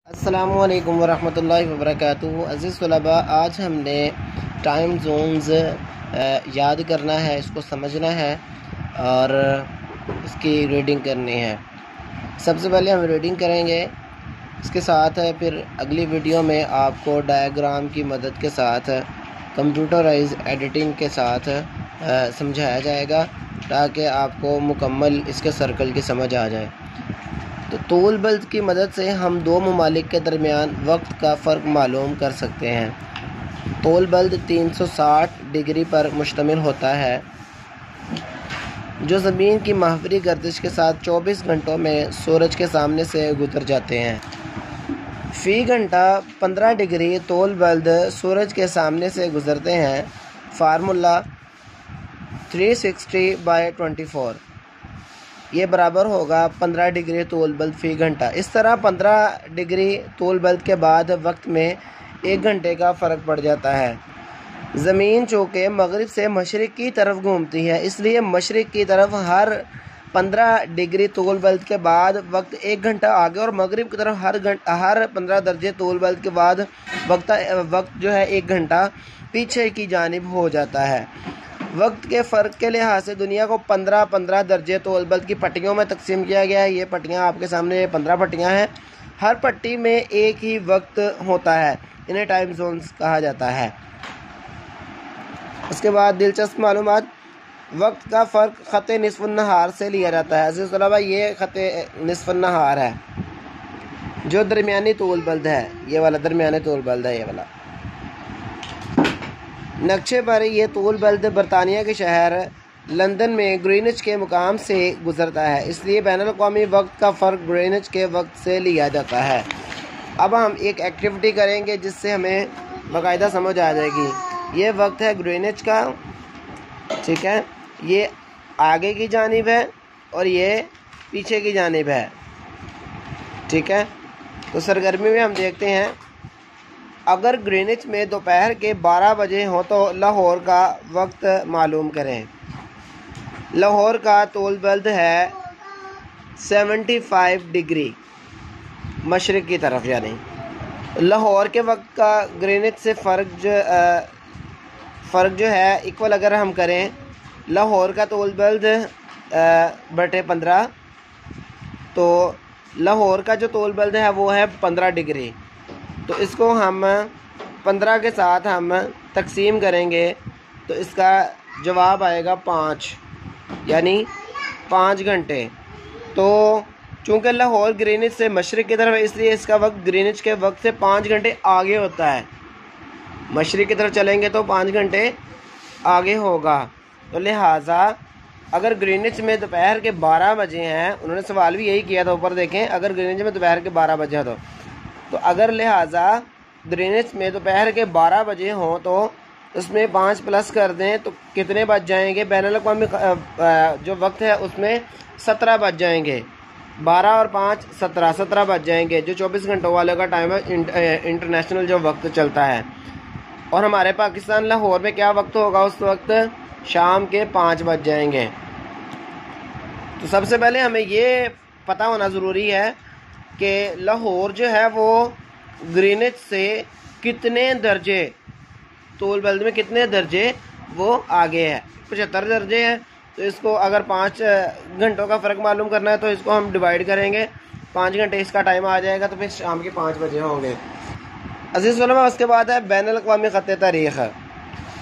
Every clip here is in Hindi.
अस्सलामुअलैकुम वरहमतुल्लाहि वबरकातुहू। अज़ीज़ तलबा, आज हमने टाइम जोन्स याद करना है, इसको समझना है और इसकी रीडिंग करनी है। सबसे पहले हम रीडिंग करेंगे, इसके साथ फिर अगली वीडियो में आपको डायग्राम की मदद के साथ कंप्यूटराइज एडिटिंग के साथ समझाया जाएगा ताकि आपको मुकम्मल इसके सर्कल की समझ आ जाए। तो तोल बल्द की मदद से हम दो ममालिक के दरमियान वक्त का फ़र्क मालूम कर सकते हैं। तोल बल्द 360 डिग्री पर मुश्तमिल होता है, जो ज़मीन की महवरी गर्दिश के साथ 24 घंटों में सूरज के सामने से गुजर जाते हैं। फ़ी घंटा 15 डिग्री तोल बल्द सूरज के सामने से गुजरते हैं। फार्मूला 360/24 ये बराबर होगा 15 डिग्री तोल बल्द फ़ी घंटा। इस तरह 15 डिग्री तोल बल्द के बाद वक्त में 1 घंटे का फ़र्क पड़ जाता है। ज़मीन चूँकि मगरिब से मशरिक़ की तरफ घूमती है, इसलिए मशरिक़ की तरफ हर 15 डिग्री तोल बल्द के बाद वक्त 1 घंटा आगे और मगरिब की तरफ हर 15 दर्जे तोल बल्द के बाद वक्त जो है 1 घंटा पीछे की जानिब हो जाता है। वक्त के फ़र्क के लिहाज से दुनिया को 15-15 दर्जे तोल बल्द की पट्टियों में तकसीम किया गया है। ये पट्टियाँ आपके सामने 15 पट्टियाँ हैं। हर पट्टी में एक ही वक्त होता है, इन्हें टाइम जोन्स कहा जाता है। उसके बाद दिलचस्प मालूमात, वक्त का फ़र्क ख़त निस्फ़ुन नहार से लिया जाता है। अज़ीज़ तलबा, ये ख़त निस्फ़ुन नहार है जो दरमियानी तोल बल्द है। ये वाला दरमियानी तोल बल्द है। ये वाला नक्शे पर यह तोल बल्द बरतानिया के शहर लंदन में ग्रीनिच के मुकाम से गुजरता है, इसलिए बैनुल-अक़वामी वक्त का फ़र्क ग्रीनिच के वक्त से लिया जाता है। अब हम एक एक्टिविटी करेंगे जिससे हमें बाकायदा समझ आ जाएगी। ये वक्त है ग्रीनिच का, ठीक है। ये आगे की जानिब है और ये पीछे की जानिब है, ठीक है। तो सरगर्मी में हम देखते हैं, अगर ग्रीनिच में दोपहर के 12 बजे हो तो लाहौर का वक्त मालूम करें। लाहौर का तोल बल्द है 75 डिग्री मशरिक़ की तरफ, यानी लाहौर के वक्त का ग्रीनिच से फ़र्क जो है इक्वल अगर हम करें, लाहौर का तोल बल्द बटे 15, तो लाहौर का जो तोल बल्द है वो है 15 डिग्री। तो इसको हम 15 के साथ हम तकसीम करेंगे तो इसका जवाब आएगा 5, यानी 5 घंटे। तो चूँकि लाहौर ग्रीनिच से मशरिक़ की तरफ है, इसलिए इसका वक्त ग्रीनिच के वक्त से 5 घंटे आगे होता है। मशरिक़ की तरफ चलेंगे तो 5 घंटे आगे होगा। तो लिहाजा अगर ग्रीनिच में दोपहर के 12 बजे हैं, उन्होंने सवाल भी यही किया था, ऊपर देखें, अगर ग्रीनिच में दोपहर के 12 बजे हैं तो अगर लिहाजा ग्रीनिच में दोपहर के 12 बजे हों तो उसमें 5 प्लस कर दें तो कितने बज जाएंगे? बैनुल-अक़वामी जो वक्त है उसमें 17 बज जाएंगे। 12 और 5 17 बज जाएंगे, जो 24 घंटों वाले का टाइम है, इंटरनेशनल जो वक्त चलता है। और हमारे पाकिस्तान लाहौर में क्या वक्त होगा? उस वक्त शाम के 5 बज जाएंगे। तो सबसे पहले हमें ये पता होना ज़रूरी है कि लाहौर जो है वो ग्रीनिच से कितने दर्जे, तोल बल्द में कितने दर्जे वो आगे है। 75 दर्जे है। तो इसको अगर 5 घंटों का फ़र्क मालूम करना है तो इसको हम डिवाइड करेंगे, 5 घंटे इसका टाइम आ जाएगा, तो फिर शाम के 5 बजे होंगे। अज़ीज़ उलमा, उसके बाद है बैनुल-अक़वामी ख़त तारीख़।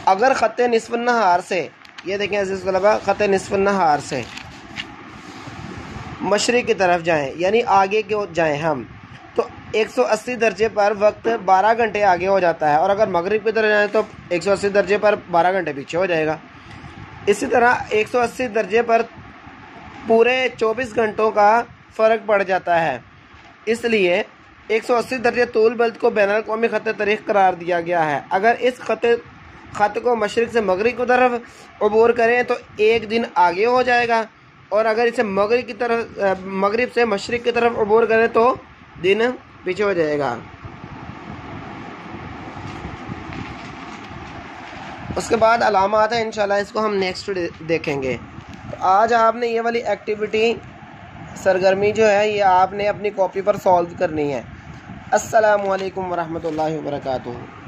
अगर ख़त निस्फ़ुन नहार से, ये देखें अज़ीज़ उलमा, ख़त निस्फ़ुन नहार से मशरिक़ की तरफ जाएं, यानी आगे क्यों जाएं हम, तो 180 दर्जे पर वक्त 12 घंटे आगे हो जाता है। और अगर मगरिब की तरफ जाएं तो 180 दर्जे पर 12 घंटे पीछे हो जाएगा। इसी तरह 180 दर्जे पर पूरे 24 घंटों का फ़र्क पड़ जाता है, इसलिए 180 दर्जे तोल बल्द को बैनुल-अक़वामी ख़त तारीख़ करार दिया गया है। अगर इस ख़त को मशरिक़ से मगरिब की तरफ अबूर करें तो 1 दिन आगे हो जाएगा, और अगर इसे मगरिब से मशरिक़ की तरफ अबूर करें तो दिन पीछे हो जाएगा। उसके बाद अलामात है, इंशाल्लाह इसको हम नेक्स्ट देखेंगे। तो आज आपने ये वाली एक्टिविटी सरगर्मी जो है ये आपने अपनी कॉपी पर सॉल्व करनी है। अस्सलामु अलैकुम वरहमतुल्लाहि वबरकातुहू।